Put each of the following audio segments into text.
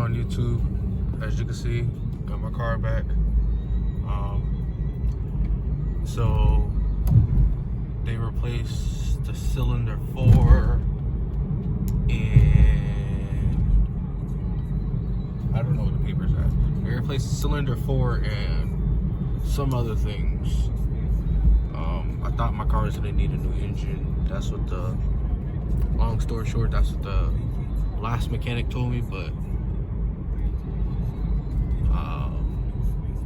on YouTube. As you can see, got my car back. So they replaced the cylinder 4 and I don't know what the paper's at. They replaced the cylinder 4 and some other things. I thought my car was gonna need a new engine. That's what the, long story short, that's what the last mechanic told me, but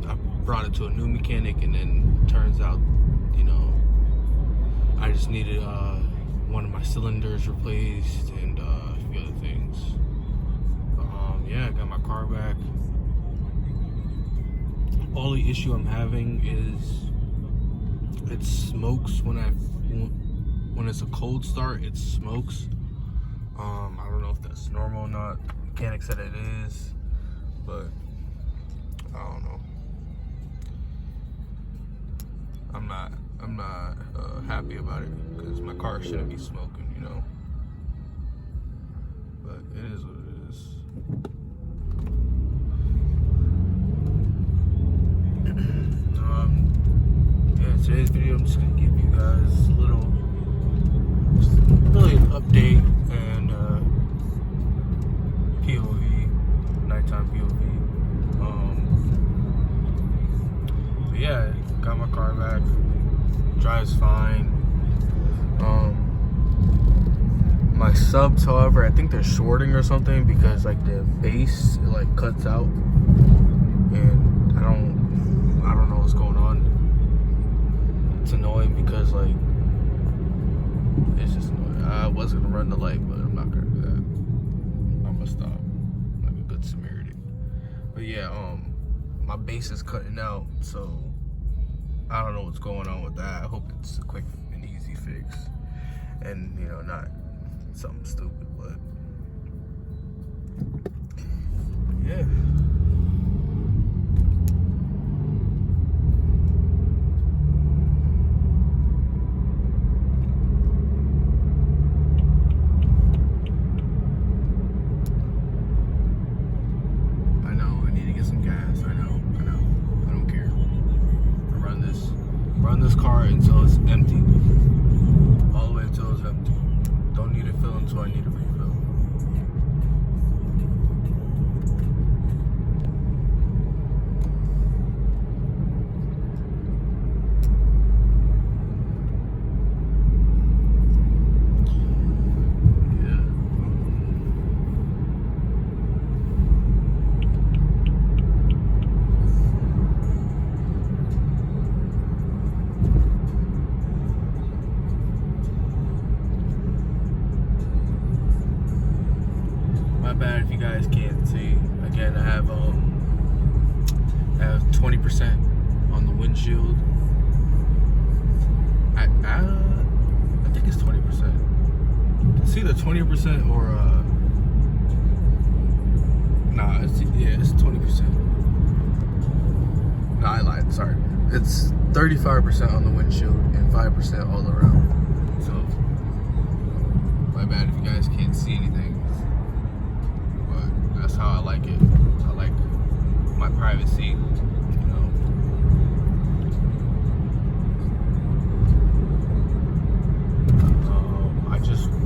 I brought it to a new mechanic, and then turns out, you know, I just needed one of my cylinders replaced and a few other things. Yeah, I got my car back. All the issue I'm having is it smokes when it's a cold start. It smokes. I don't know if that's normal or not. Mechanic said it is, but I don't know. I'm not happy about it because my car shouldn't be smoking, you know. But it is what it is. Yeah, today's video I'm just gonna give you guys a little, really an update and POV, nighttime POV. But yeah, got my car back. Drives fine. My subs, however, I think they're shorting or something because like the base like cuts out, and I don't know what's going on. It's annoying because like it's just annoying. I was gonna run the light, but I'm not gonna do that. I'm gonna stop like a good Samaritan. But yeah, my base is cutting out, so I don't know what's going on with that. I hope it's a quick and easy fix, and you know, not something stupid. But yeah. Run this car until it's empty. All the way until it's empty. Don't need it filled until I need a refill. My bad if you guys can't see. Again, I have 20% on the windshield. I think it's 20%. It's either 20% or nah, it's 20%. No, I lied. Sorry. It's 35% on the windshield and 5% all around. So my bad if you guys can't see anything. That's how I like it. I like my privacy, you know.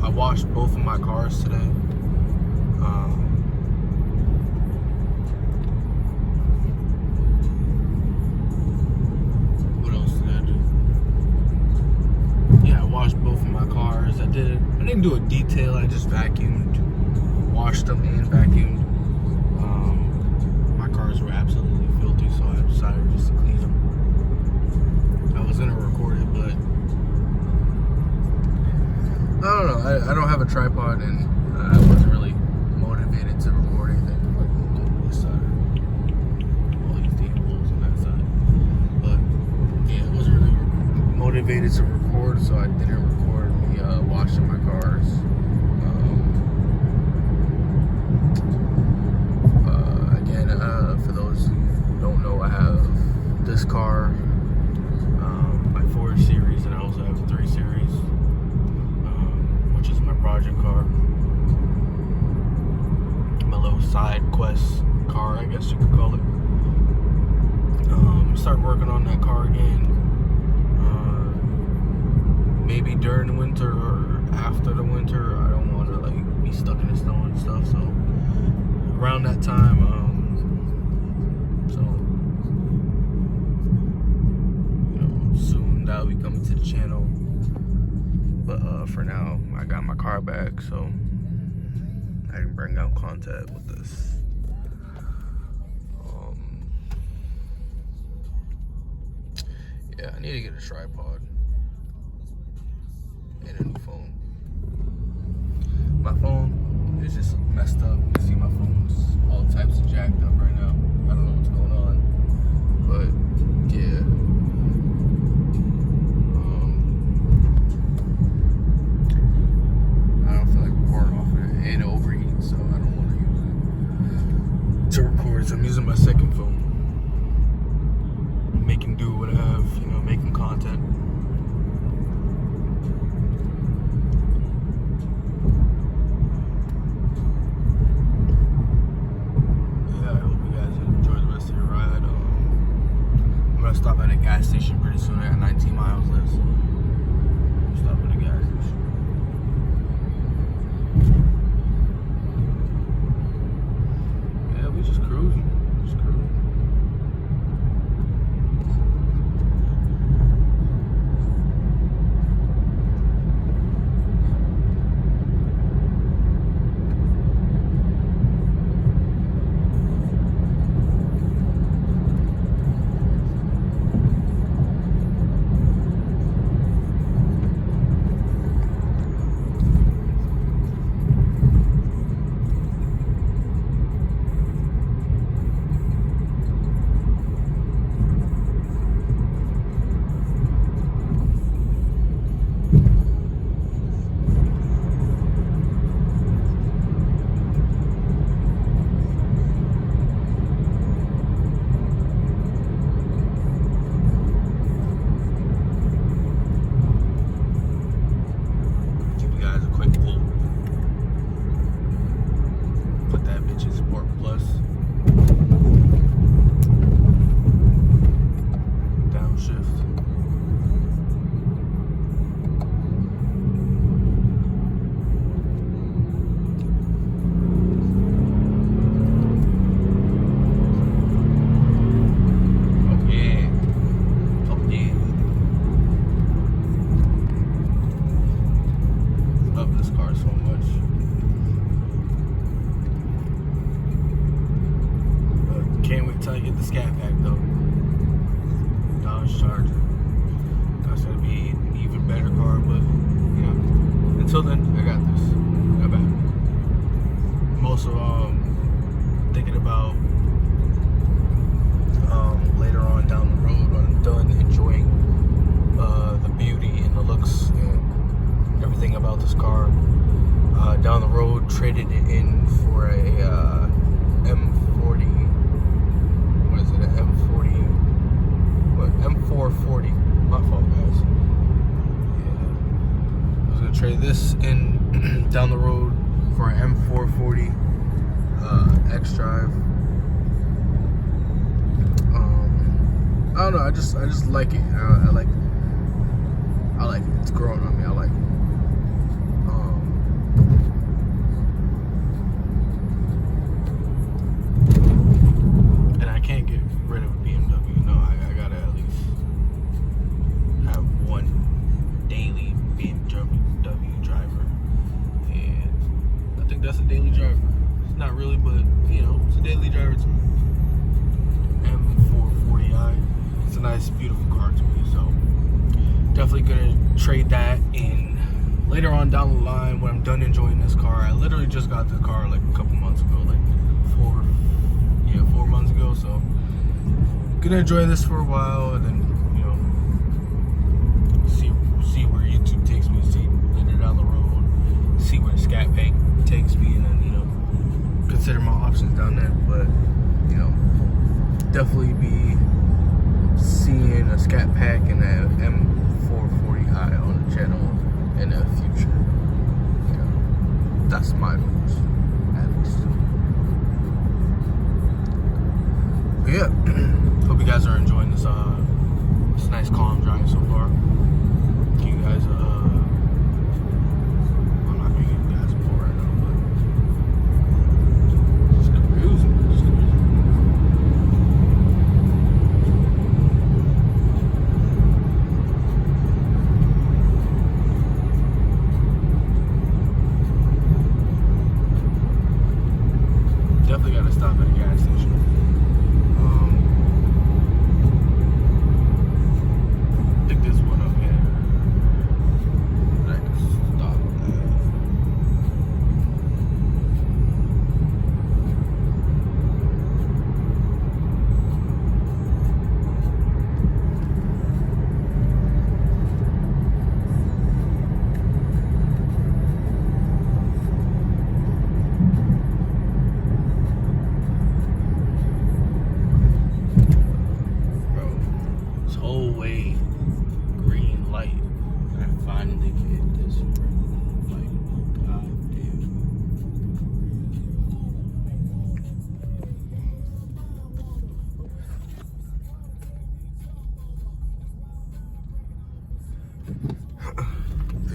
I washed both of my cars today. What else did I do? Yeah, I washed both of my cars. I didn't do a detail. I just vacuumed, washed them and vacuumed. My cars were absolutely filthy, so I decided just to clean them. I was gonna record it, but I don't know. I don't have a tripod, and I wasn't really motivated to record anything. Like, go to this side, all these deep holes on that side. But yeah, I wasn't really motivated to record, so I didn't record me washing my cars. For those who don't know, I have this car, my 4 Series, and I also have a 3 Series, which is my project car. know, side quest car, I guess you could call it. Start working on that car again. Maybe during the winter or after the winter. I don't want to like be stuck in the snow and stuff. So around that time, so you know, soon that'll be coming to the channel. But for now, I got my car back, so I can bring out content with this. Yeah, I need to get a tripod and a new phone. My phone is just messed up. You see my phone's all types of jacked up right now. I don't know what's going on, but yeah. I don't feel like recording off of it. It overheats, so I don't want to use it to record. So I'm using my second phone. Making do what I have, you know, making content. Yeah, I hope you guys enjoy the rest of your ride. I'm gonna stop at a gas station pretty soon. I got 19 miles left, so stop at a gas station. Yeah, we just cruising. Just cruising. Until then, I got this. I got back. I'm also thinking about later on down the road when I'm done enjoying the beauty and the looks and everything about this car. Down the road, traded it in for a M40. What is it? An M40? What? M440. My fault, guys. Trade this in down the road for an M440 X-Drive. I don't know. I just like it. I like it. It's growing on me. I like it. And I can't get rid of a BMW. No, I gotta at least have one daily BMW driver, and I think that's a daily driver. It's not really, but you know, it's a daily driver to me. M440i. It's a nice, beautiful car to me, so definitely gonna trade that in later on down the line when I'm done enjoying this car. I literally just got this car like a couple months ago, like 4 months ago, so gonna enjoy this for a while and then, you know, see where YouTube takes me, see later down the road, see where Scat Pack takes me, and then, you know, consider my options down there. But, you know, definitely be seeing a Scat Pack and a M440i on the channel in the future. You know, that's my goals, at least. definitely gotta stop at a gas station. I think there's one up here that I can stop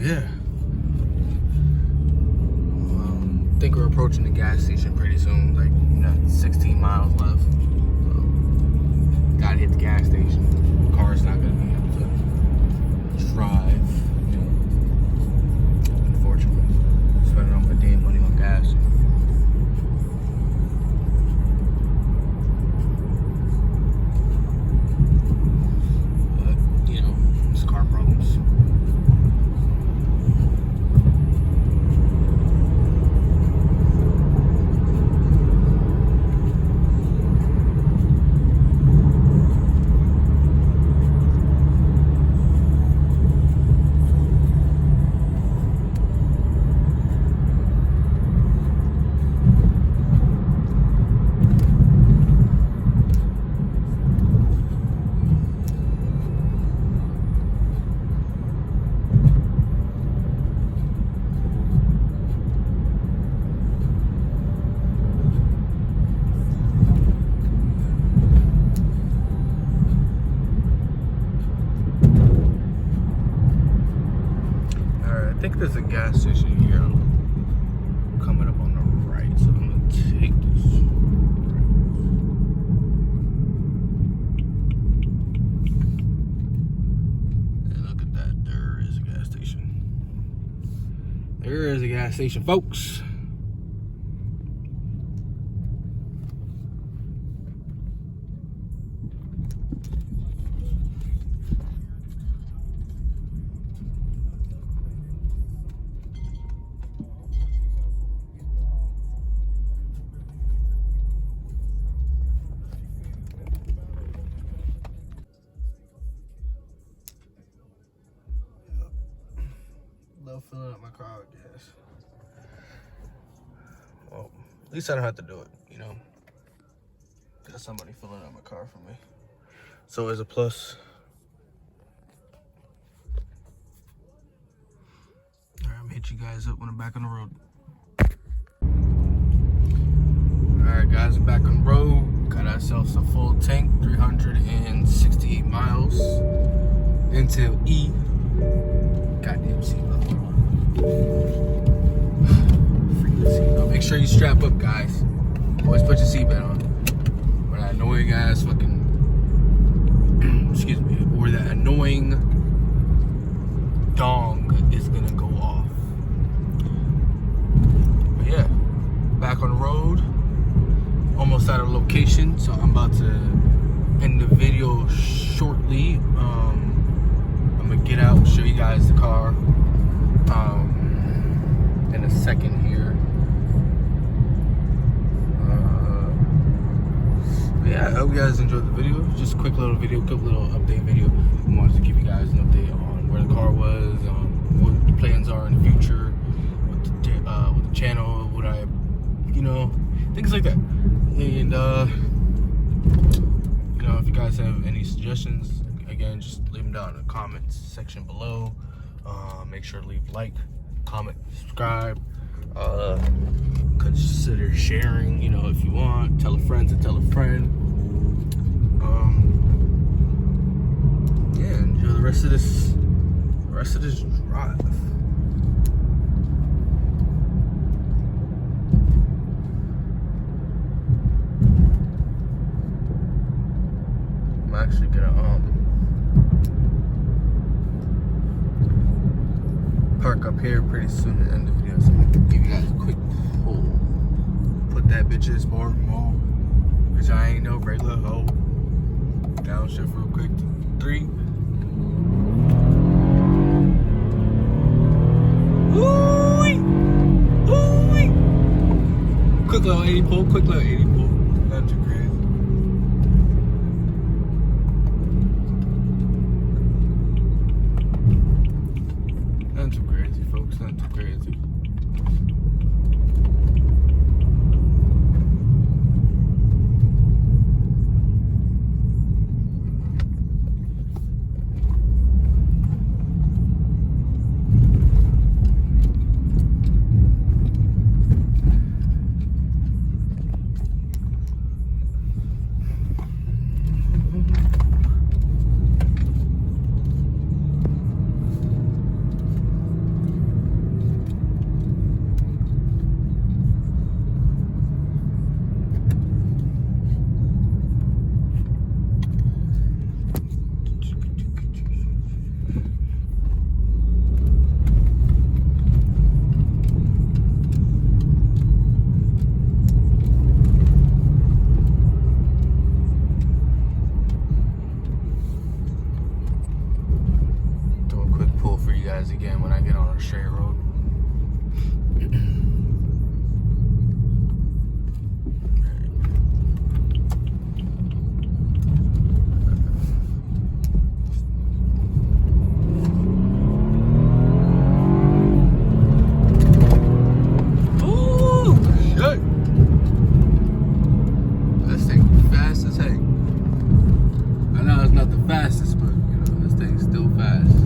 yeah. I think we're approaching the gas station pretty soon. Like, 16 miles left. So, gotta hit the gas station. The car's not gonna be able to drive. Unfortunately, spending all my damn money on gas. But it's car problems. I think there's a gas station here coming up on the right, so I'm gonna take this. And look at that, there is a gas station. There is a gas station, folks. Love filling up my car with gas. Well, at least I don't have to do it, Got somebody filling up my car for me. So it's a plus. All right, I'm gonna hit you guys up when I'm back on the road. All right, guys, I'm back on the road. Got ourselves a full tank, 368 miles until E. Goddamn seatbelt. Freaking seatbelt. Make sure you strap up, guys. Always put your seatbelt on. Or that annoying ass fucking, excuse me, or that annoying dong is gonna go off. But yeah, back on the road. Almost at our location, so I'm about to end the video shortly. I'm gonna get out, show you guys the car in a second here. Yeah, I hope you guys enjoyed the video. Just a quick little video, quick little update video. I wanted to give you guys an update on where the car was, what the plans are in the future, with the channel, what I, things like that. And if you guys have any suggestions, again, just leave them down in the comments section below. Make sure to leave a like, comment, subscribe. Consider sharing, if you want. Tell a friend to tell a friend. Yeah, enjoy the rest of this drive. I'm actually gonna park up here pretty soon to end the video, so I'm gonna give you guys a quick pull. Put that bitch in sport mode. Cause I ain't no regular hoe. Downshift real quick. 3. Woo-wee! Woo-wee! Quick little 80 pull, quick little 80 pull. Not too crazy. Not too crazy, folks. Not too crazy. Again when I get on a straight road. Ooh, shit. This thing fast as heck. I know it's not the fastest, but you know, this thing's still fast.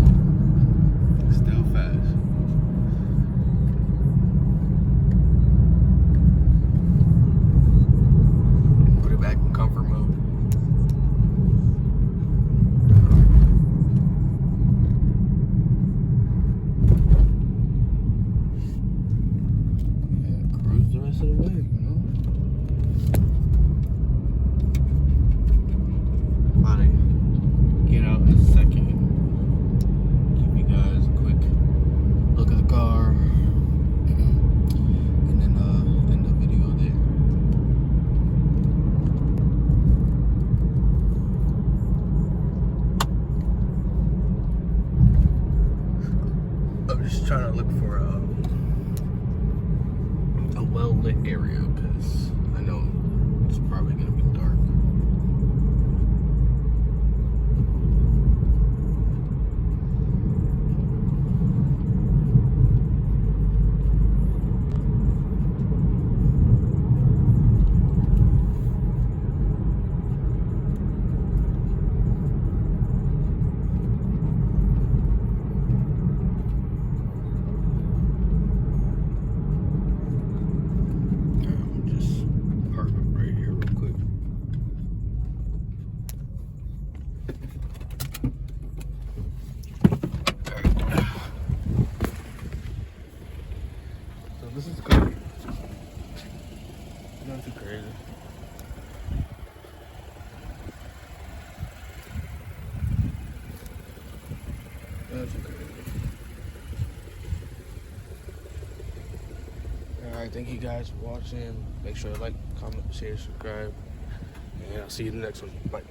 Still fast. Put it back in comfort mode. Yeah, cruise the rest of the way, you know? About to get out in a second. Give you guys a quick look at the car, and then end the video there. I'm just trying to look for a well-lit area because I know it's probably gonna be dark. This is good. Not too crazy. Not too crazy. Alright, thank you guys for watching. Make sure to like, comment, share, subscribe. And I'll see you in the next one. Bye.